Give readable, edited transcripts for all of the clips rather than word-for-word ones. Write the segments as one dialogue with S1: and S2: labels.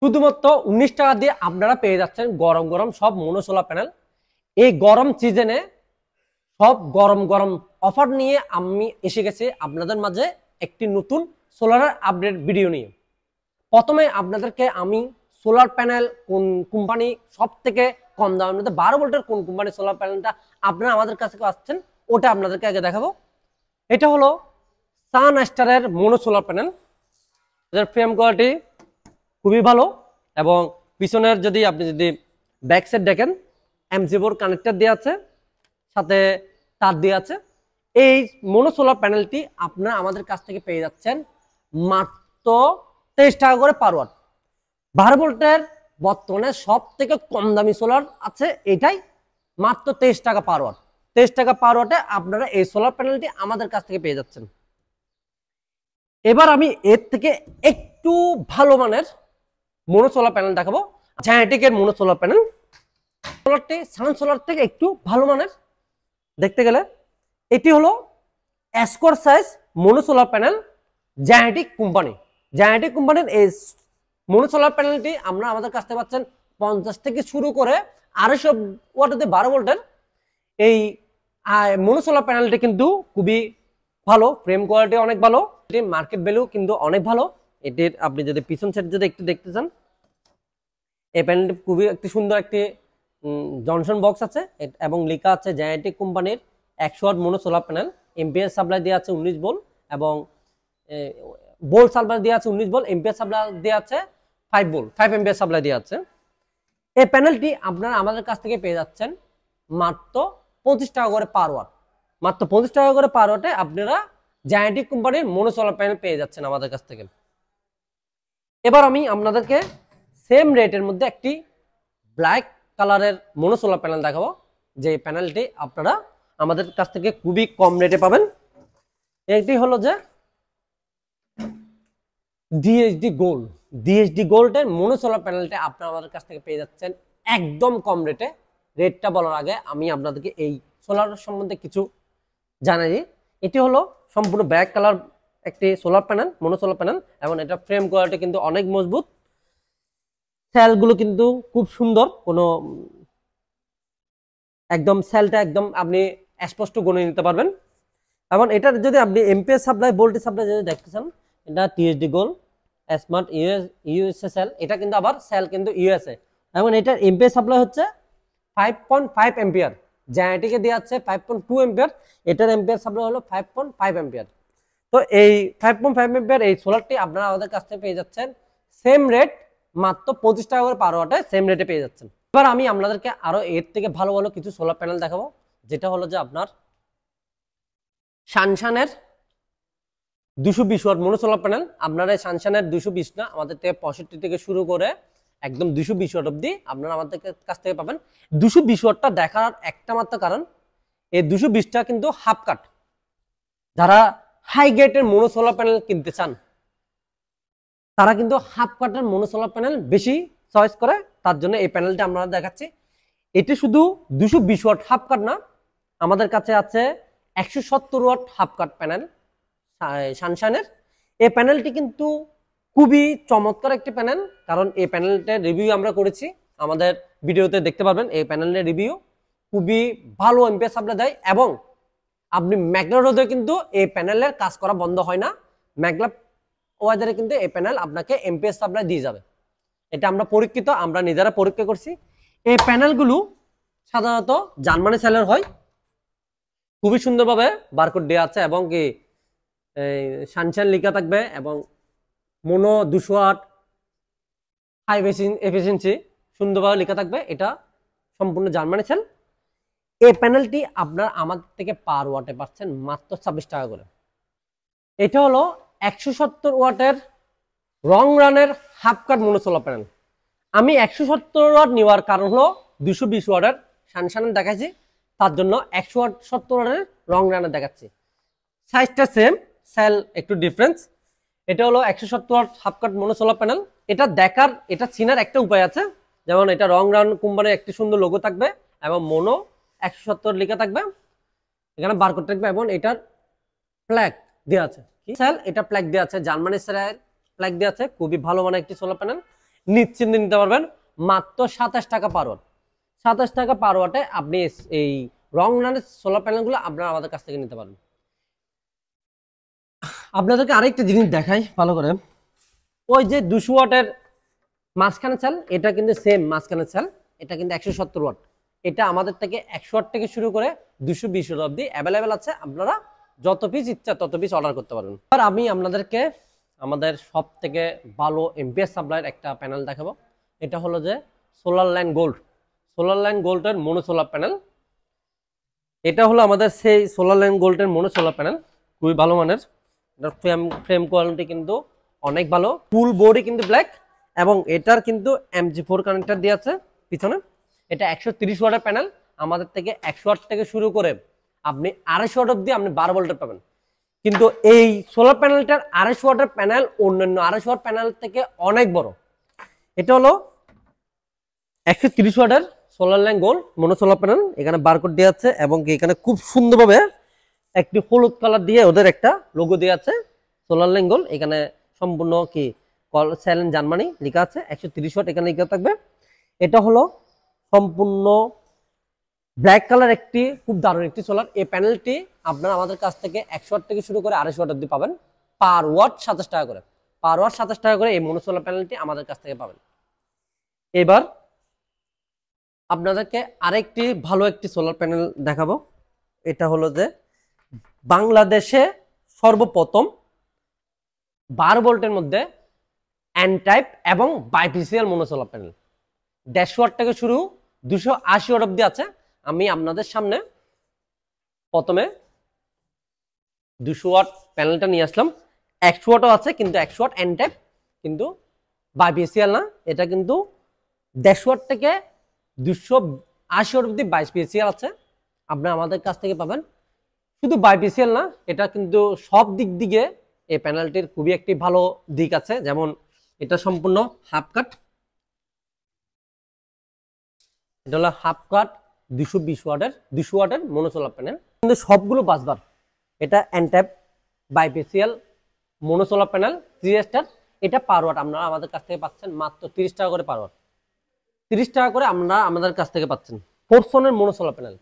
S1: শুধুমাত্র 19 টাকা দিয়ে আপনারা পেয়ে যাচ্ছেন গরম গরম সব মনো সোলার প্যানেল। এই গরম সিজনে সব গরম গরম অফার নিয়ে আমি এসে গেছি আপনাদের মাঝে একটি নতুন সোলারের আপডেট ভিডিও নিয়ে। প্রথমে আপনাদেরকে আমি সোলার প্যানেল কোন কোম্পানি সব থেকে কম দামের মধ্যে 12 ভোল্টের কোন কোম্পানি সোলার প্যানেলটা আপনারা আমাদের কাছে আসছেন ওটা আপনাদেরকে আগে দেখাবো। এটা হলো সান স্টারের মনো সোলার প্যানেল। এর ফ্রেম কোয়ালিটি খুবই ভালো এবং পিছনের আপনি যদি ব্যাক সাইড দেখেন এমজি4 কানেক্টর দেওয়া আছে, সাথে তার দেওয়া আছে। এই মনো সোলার প্যানেলটি আপনারা আমাদের কাছ থেকে পেয়ে যাচ্ছেন মাত্র 23 টাকা করে পার ওয়াট। 12 ভোল্টের বর্তমানে সব থেকে কম দামি সোলার আছে এটাই, মাত্র 23 টাকা পার ওয়াট। 23 টাকা পার ওয়াটে আপনারা এই সোলার প্যানেলটি আমাদের কাছ থেকে পেয়ে যাচ্ছেন। এবার আমি এর থেকে একটু ভালো মানের মনো সোলার প্যানেল দেখাবো। জায়ান্টিকের মনো সোলার প্যানেল, সোলারটি সান সোলার থেকে একটু ভালো মানের দেখতে গেলে। এটি হলো square size mono solar panel, জায়ান্টিক কোম্পানি। জায়ান্টিক কোম্পানির এই মনো সোলার প্যানেলটি আমরা আমাদের কাছ থেকে পাচ্ছেন 50 থেকে শুরু করে 250 ওয়াটের 12 ভোল্টের। এই মনো সোলার প্যানেলটি কিন্তু খুবই ভালো, ফ্রেম কোয়ালিটি অনেক ভালো, এটির মার্কেট ভ্যালু কিন্তু অনেক ভালো। এটির আপনি যদি পিছন সাইড যদি একটু দেখতে চান, এই প্যানেলটি খুবই একটি সুন্দর একটি জনসন বক্স আছে এবং লেখা আছে জায়ান্টিক কোম্পানির 100 watt mono solar panel. Ampere supply দেওয়া আছে 19 ভোল্ট এবং ভোল্ট সাপ্লাই দেওয়া আছে 19 ভোল্ট, এম্পিয়ার সাপ্লাই দেওয়া আছে 5 ভোল্ট, 5 এম্পিয়ার সাপ্লাই দেওয়া আছে। এই প্যানেলটি আপনারা আমাদের কাছ থেকে পেয়ে যাচ্ছেন মাত্র 25 টাকা করে পার ওয়াট। মাত্র 25 টাকা করে পার ওয়াটে আপনারা জায়ান্টিক কোম্পানির মনো সোলার প্যানেল পেয়ে যাচ্ছেন আমাদের কাছ থেকে। এবার আমি আপনাদেরকে সেম রেটের মধ্যে একটি ব্ল্যাক কালারের মনো সোলার প্যানেল দেখাবো, যে প্যানেলটি আপনারা আমাদের কাছ থেকে খুবই কম রেটে পাবেন। এটি হলো যে ডিএসডি গোল্ডের মনো সোলার প্যানেলটা আপনারা আমাদের কাছ থেকে পেয়ে যাচ্ছেন একদম কম রেটে। রেটটা বলার আগে আমি আপনাদেরকে এই সোলার সম্বন্ধে কিছু জানাই। এটি হলো সম্পূর্ণ ব্ল্যাক কালার একটি সোলার প্যানেল, মনো সোলার প্যানেল, এবং এটা ফ্রেম কোয়ালিটি কিন্তু অনেক মজবুত। সেলগুলো কিন্তু খুব সুন্দর, কোনো একদম সেলটা একদম আপনি স্পষ্ট গুনে নিতে পারবেন। এবং এটার যদি আপনি এম্পিয়ার সাপ্লাই ভোল্টেজ সাপ্লাই যদি দেখতে চান, এটা TSD gold smart USA sell, এটা কিন্তু আবার সেল কিন্তু ইউএসএ, এবং এটার এম্পিয়ার সাপ্লাই হচ্ছে 5.5 এম্পিয়ার। জায়ান্টিকে দেওয়া আছে 5.2 এম্পিয়ার, এটার এম্পিয়ার সাপ্লাই হলো 5.5 এম্পিয়ার। তো এই 5.5 এম্পিয়ার এই সোলারটি আপনারা আমাদের কাছ থেকে পেয়ে যাচ্ছেন সেম রেট মাত্র 25 টাকা করে পার ওয়াটে সেম রেটে পেয়ে যাচ্ছেন। এবার আমি আপনাদেরকে আরো এর থেকে ভালো ভালো কিছু সোলার প্যানেল দেখাবো, যেটা হলো যে আপনার সানশানের 220 ওয়াট মনো সোলার প্যানেল। আপনারা সানশানের 220 না, আমাদের থেকে 65 থেকে শুরু করে একদম 220 ওয়াট অব্দি আপনারা আমাদের কাছ থেকে পাবেন। 220 ওয়াটটা দেখার একটা মাত্র কারণ, এই 220টা কিন্তু হাফ কাট। যারা হাই গ্রেডের মনো সোলার প্যানেল কিনতে চান তারা কিন্তু হাফ কাটের মনো সোলার প্যানেল বেশি চয়েস করে, তার জন্য এই প্যানেলটা আমরা দেখাচ্ছি। এটি শুধু 220 ওয়াট হাফ কাট না, আমাদের কাছে আছে 170 ওয়াট হাফ কাট প্যানেল সানশাইনের। এই প্যানেলটি কিন্তু খুবই চমৎকার একটি প্যানেল, কারণ এই প্যানেলটার রিভিউ আমরা করেছি, আমাদের ভিডিওতে দেখতে পারবেন। এই প্যানেলের রিভিউ খুবই ভালো এম্পিয়ার সাপ্লাই দেয়, এবং আপনি মেঘলা রোদে কিন্তু এই প্যানেলের কাজ করা বন্ধ হয় না। মেঘলা ওয়েদারে কিন্তু এই প্যানেল আপনাকে এম্পিয়ার সাপ্লাই দিয়ে যাবে। এটা আমরা পরীক্ষিত, আমরা নিজেরা পরীক্ষা করছি। এই প্যানেলগুলো সাধারণত জার্মানি সেলের হয়, খুবই সুন্দরভাবে বারকোড দেওয়া আছে, এবং কি সানশাইন লেখা থাকবে, এবং মনো 200 ওয়াট হাই এফিসিয়েন্সি সুন্দরভাবে লেখা থাকবে। এটা সম্পূর্ণ জার্মানি সেল। এই প্যানেলটি আপনার আমাদের থেকে পার ওয়াটে পাচ্ছেন মাত্র 26 টাকা করে। এটা হলো 170 ওয়াটের রং রানের half cut mono solar panel. আমি 170 ওয়াট নেওয়ার কারণ হলো 220 ওয়াটের সানশাইন দেখাচ্ছি, তার জন্য 170 ওয়াটের রং রানের দেখাচ্ছি। সাইজটা সেম, সেল একটু ডিফারেন্স। এটা হলো 170 watt half cut mono solar panel. এটা দেখার, এটা চিনার একটা উপায় আছে, যেমন এটা রং রান কোম্পানির একটি সুন্দর লোগো থাকবে এবং মনো 170 লেখা থাকবে, এখানে বারকোড থাকবে, এবং এটার ফ্ল্যাগ দেওয়া আছে। কি সেল, এটা ফ্ল্যাগ দেওয়া আছে, জার্মানি সেলের ফ্ল্যাগ দেওয়া আছে। খুবই ভালো মানের একটি সোলার প্যানেল। নিশ্চিন্তে নিতে পারবেন মাত্র 27 টাকা পার ওয়াট। 27 টাকা পার ওয়াটে আপনি এই রং রানের সোলার প্যানেলগুলো আপনারা আমাদের কাছ থেকে নিতে পারেন। আপনাদেরকে আরেকটা জিনিস দেখাই ভালো করে। ওই যে 200 ওয়াটের মাঝখানে চাল, এটা কিন্তু সেম মাঝখানে চাল, এটা কিন্তু 170 ওয়াট। এটা আমাদের থেকে 100 ওয়াট থেকে শুরু করে 220 ওয়াট অবধি অ্যাভেলেবেল আছে। আপনারা যত পিস ইচ্ছা তত পিস অর্ডার করতে পারবেন। আর আমি আপনাদেরকে আমাদের সব থেকে ভালো এমপিএস সাপ্লাইয়ের একটা প্যানেল দেখাবো। এটা হলো যে solar line gold. Solar line গোল্ডের মনো সোলার প্যানেল। এটা হলো আমাদের সেই সোলার লাইন গোল্ডের মনো সোলার প্যানেল, খুবই ভালো মানের। এটার ফ্রেম কোয়ালিটি কিন্তু অনেক ভালো, ফুল বডি কিন্তু ব্ল্যাক, এবং এটার কিন্তু MG4 কানেক্টর দিয়ে আছে পিছনে। এটা 130 ওয়াটের প্যানেল, আমাদের থেকে 100 ওয়াট থেকে শুরু করে আপনি 250 ওয়াট অবধি আপনি 12 ভোল্টের পাবেন। কিন্তু এই সোলার প্যানেলটার 250 ওয়াটের প্যানেল অন্যান্য 250 ওয়াট প্যানেল থেকে অনেক বড়। এটা হলো 130 ওয়াটের সোলার লাইন গোল্ড মনো সোলার প্যানেল। এখানে বারকোড দেওয়া আছে এবং এখানে খুব সুন্দরভাবে একটি হলুদ কালার দিয়ে ওদের একটা লোগো দেওয়া আছে সোলার লাইন গোল্ড। এখানে সম্পূর্ণ কি সেলেন জার্মানি লেখা আছে, 130 ওয়াট এখানে লেখা থাকবে। এটা হলো সম্পূর্ণ ব্ল্যাক কালার একটি খুব দারুণ একটি সোলার। এই প্যানেলটি আপনারা আমাদের কাছ থেকে 100 ওয়াট থেকে শুরু করে 250 ওয়াট অবধি পাবেন, পার ওয়াট 27 টাকা করে। পার ওয়াট 27 টাকা করে এই মনো সোলার প্যানেলটি আমাদের কাছ থেকে পাবেন। এবার আপনাদেরকে আরেকটি ভালো একটি সোলার প্যানেল দেখাবো। এটা হলো যে বাংলাদেশে সর্বপ্রথম 12 ভোল্টের মধ্যে এন টাইপ এবং বাইপিসিএল মনো সোলার প্যানেল। 150 ওয়াট থেকে শুরু 280 ওয়াট অবধি আছে। আমি আপনাদের সামনে প্রথমে 200 ওয়াট প্যানেলটা নিয়ে আসলাম। 100 ওয়াটও আছে, কিন্তু 100 ওয়াট এন টাইপ, কিন্তু বাইপিসিএল না। এটা কিন্তু 150 ওয়াট থেকে 280 ওয়াট অবধি বাইপিসিএল আছে, আপনারা আমাদের কাছ থেকে পাবেন। শুধু বাইপিসিএল না, এটা কিন্তু সব দিক দিকে এই প্যানেলটির খুবই একটি ভালো দিক আছে। যেমন এটা সম্পূর্ণ হাফ কাট, এটা হলো হাফ কাট 220 ওয়াটের মনো সোলার প্যানেল, কিন্তু সবগুলো বাসবার। এটা এনট্যাপ বাইপিসিএল মনো সোলার প্যানেল 3 স্টার। এটা পার ওয়াট আপনারা আমাদের কাছ থেকে পাচ্ছেন মাত্র 30 টাকা করে পার ওয়াট। 30 টাকা করে আপনারা আমাদের কাছ থেকে পাচ্ছেন। ফোরসনের মনো সোলার প্যানেল,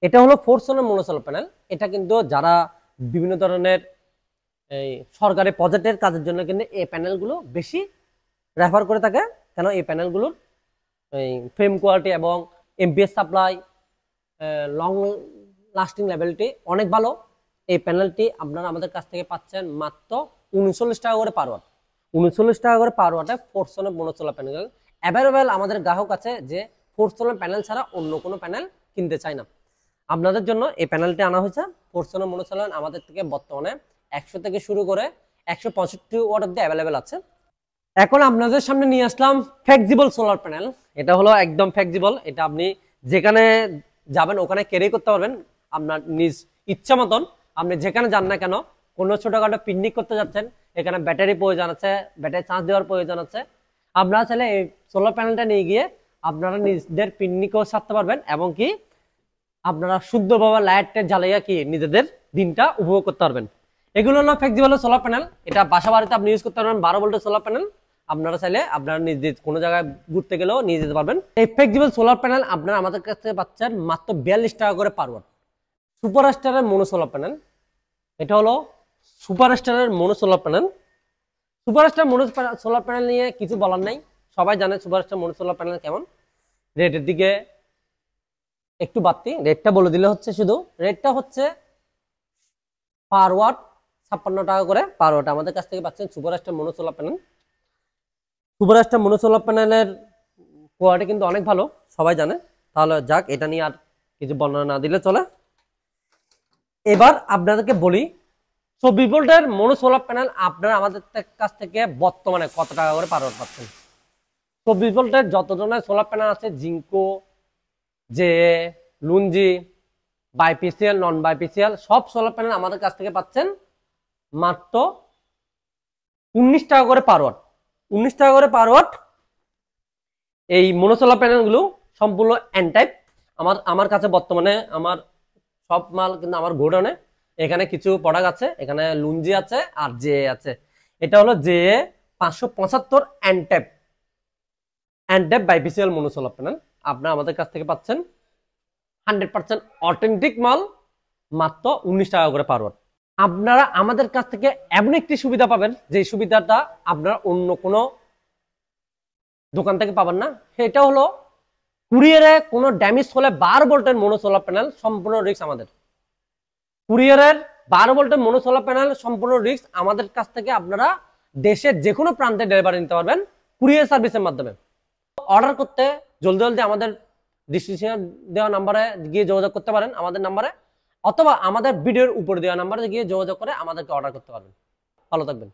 S1: এটা হলো ফোরসনের মনো সোলার প্যানেল। এটা কিন্তু যারা বিভিন্ন ধরনের এই সরকারি প্রজেক্টের কাজের জন্য কিন্তু এই প্যানেলগুলো বেশি রেফার করে থাকে, কেন এই প্যানেলগুলোর এই ফ্রেম কোয়ালিটি এবং এমপিএস সাপ্লাই, লং লাস্টিং লেভেলটি অনেক ভালো। এই প্যানেলটি আপনারা আমাদের কাছ থেকে পাচ্ছেন মাত্র 39 টাকা করে পার ওয়াট। 39 টাকা করে পার ওয়াটে ফোরসনের মনো সোলার প্যানেল অ্যাভেলেবেল আমাদের গ্রাহক আছে যে ফোরসনের প্যানেল ছাড়া অন্য কোনো প্যানেল কিনতে চায় না। আপনাদের জন্য এই প্যানেলটি আনা হয়েছে। ফোরসনের মনো সোলার আমাদের থেকে বর্তমানে 100 থেকে শুরু করে 165 ওয়াট অবধি অ্যাভেলেবেল আছে। এখন আপনাদের সামনে নিয়ে আসলাম ফ্লেক্সিবল সোলার প্যানেল। এটা হলো একদম ফ্লেক্সিবল, এটা আপনি যেখানে যাবেন ওখানে ক্যারি করতে পারবেন আপনার নিজ ইচ্ছা মতন। আপনি যেখানে যান না কেন, কোনো ছোটখাটো পিকনিক করতে যাচ্ছেন, এখানে ব্যাটারি প্রয়োজন আছে, ব্যাটারি চার্জ দেওয়ার প্রয়োজন আছে, আপনারা চাইলে এই সোলার প্যানেলটা নিয়ে গিয়ে আপনারা নিজেদের পিকনিকও সারতে পারবেন, এবং কি আপনারা শুদ্ধভাবে লাইটের জ্বালাইয়া কি নিজেদের দিনটা উপভোগ করতে পারবেন। এগুলো হলো ফ্লেক্সিবল সোলার প্যানেল। এটা বাসা বাড়িতে আপনি ইউজ করতে পারবেন। 12 ভোল্টের সোলার প্যানেল, আপনারা চাইলে আপনারা নিজে কোনো জায়গায় ঘুরতে গেলেও নিয়ে যেতে পারবেন। এই ফ্লেক্সিবল সোলার প্যানেল আপনারা আমাদের কাছ থেকে পাচ্ছেন মাত্র 42 টাকা করে পার ওয়াট। সুপার স্টারের মনো সোলার প্যানেল, এটা হলো সুপার স্টারের মনো সোলার প্যানেল। সুপার স্টার মনো সোলার প্যানেল নিয়ে কিছু বলার নাই, সবাই জানে সুপার স্টার মনো সোলার প্যানেল কেমন। রেটের দিকে একটু বাড়তি, রেটটা বলে দিলে হচ্ছে, শুধু রেটটা হচ্ছে পার ওয়াট 56 টাকা করে পার ওয়াট আমাদের কাছ থেকে পাচ্ছেন সুপার স্টার মনো সোলার প্যানেল। সুপার স্টার মনো সোলার প্যানেলের কোয়ালিটি কিন্তু অনেক ভালো, সবাই জানে। তাহলে যাক, এটা নিয়ে আর কিছু বর্ণনা না দিলে চলে। এবার আপনাদেরকে বলি 24 ভোল্টের মনো সোলার প্যানেল আপনারা আমাদের কাছ থেকে বর্তমানে কত টাকা করে পার ওয়াট পাচ্ছেন। 24 ভোল্টের যত ধরনের সোলার প্যানেল আছে, জিঙ্কো, যে লুঞ্জি, বাইপিসিএল, নন বাইপিসিএল, সব সোলার প্যানেল আমাদের কাছ থেকে পাচ্ছেন মাত্র 19 টাকা করে পার ওয়াট। 19 টাকা করে পার ওয়াট। এই মনো সোলার প্যানেলগুলো সম্পূর্ণ এন টাইপ। আমার কাছে বর্তমানে আমার সব মাল কিন্তু আমার গোডাউনে। এখানে কিছু প্রোডাক্ট আছে, এখানে লুঞ্জি আছে আর জে আছে। এটা হলো জে 575 এন টাইপ। অ্যান্ডেপ বাইফেসিয়াল মনো সোলার প্যানেল আপনারা আমাদের কাছ থেকে পাচ্ছেন 100% অথেন্টিক মাল, মাত্র 19 টাকা করে পার ওয়াট। আপনারা আমাদের কাছ থেকে এমন একটি সুবিধা পাবেন যে সুবিধাটা আপনারা অন্য কোনো দোকান থেকে পাবেন না। সেটা হলো কুরিয়ারে কোনো ড্যামেজ হলে 12 ভোল্টের মনো সোলার প্যানেল সম্পূর্ণ রিস্ক আমাদের। কুরিয়ারের 12 ভোল্টের মনো সোলার প্যানেল সম্পূর্ণ রিস্ক আমাদের কাছ থেকে আপনারা দেশের যে কোনো প্রান্তে ডেলিভারি নিতে পারবেন কুরিয়ার সার্ভিসের মাধ্যমে। অর্ডার করতে জলদি জলদি আমাদের ডিসক্রিপশনে দেওয়া নাম্বারে গিয়ে যোগাযোগ করতে পারেন আমাদের নাম্বারে, অথবা আমাদের ভিডিওর উপরে দেওয়া নাম্বারে গিয়ে যোগাযোগ করে আমাদেরকে অর্ডার করতে পারবেন। ভালো থাকবেন।